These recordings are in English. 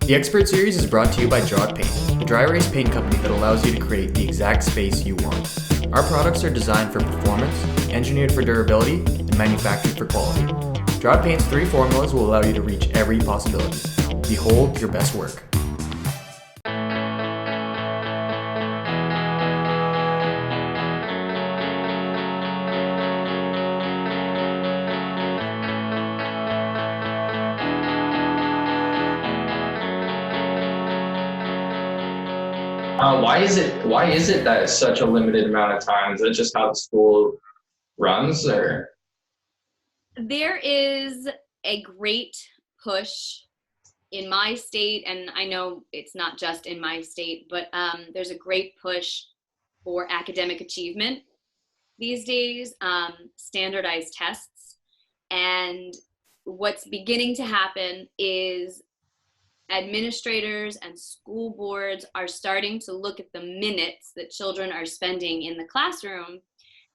The Expert Series is brought to you by Draw It Paint, the dry erase paint company that allows you to create the exact space you want. Our products are designed for performance, engineered for durability, and manufactured for quality. Draw It Paint's 3 formulas will allow you to reach every possibility. Behold your best work. Why is it that it's such a limited amount of time? Is it just how the school runs, or? There is a great push in my state, and I know it's not just in my state, but there's a great push for academic achievement these days, standardized tests. And what's beginning to happen is administrators and school boards are starting to look at the minutes that children are spending in the classroom,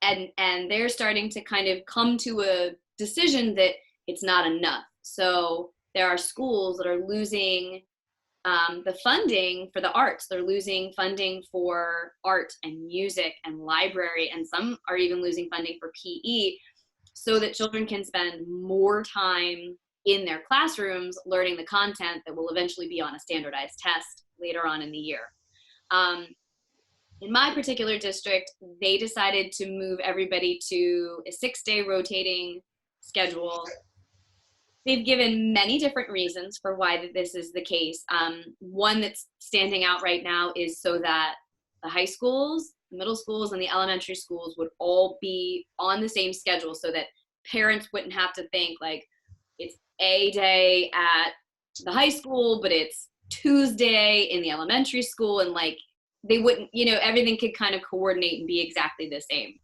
and they're starting to kind of come to a decision that it's not enough. So there are schools that are losing the funding for the arts. They're losing funding for art and music and library, and some are even losing funding for PE, so that children can spend more time in their classrooms learning the content that will eventually be on a standardized test later on in the year. In my particular district, they decided to move everybody to a 6-day rotating schedule. They've given many different reasons for why this is the case. One that's standing out right now is so that the high schools, the middle schools, and the elementary schools would all be on the same schedule, so that parents wouldn't have to think like it's a day at the high school, but it's Tuesday in the elementary school, and like they wouldn't, everything could kind of coordinate and be exactly the same.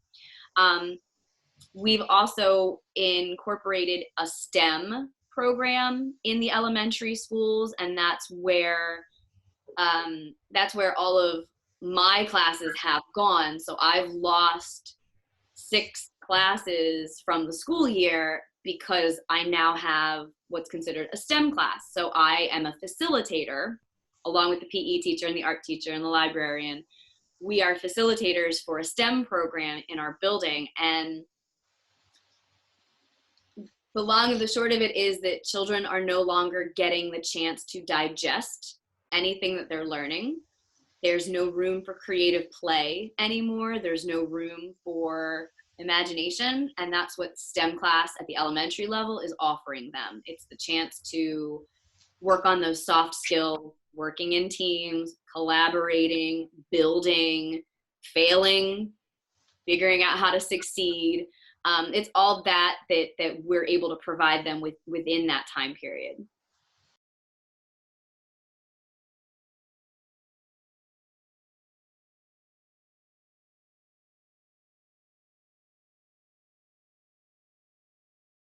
We've also incorporated a STEM program in the elementary schools, and that's where all of my classes have gone. So I've lost 6 classes from the school year because I now have what's considered a STEM class. So I am a facilitator, along with the PE teacher and the art teacher and the librarian. We are facilitators for a STEM program in our building. And the long and the short of it is that children are no longer getting the chance to digest anything that they're learning. There's no room for creative play anymore. There's no room for imagination, and that's what STEM class at the elementary level is offering them. It's the chance to work on those soft skills, working in teams, collaborating, building, failing, figuring out how to succeed. It's all that we're able to provide them within that time period.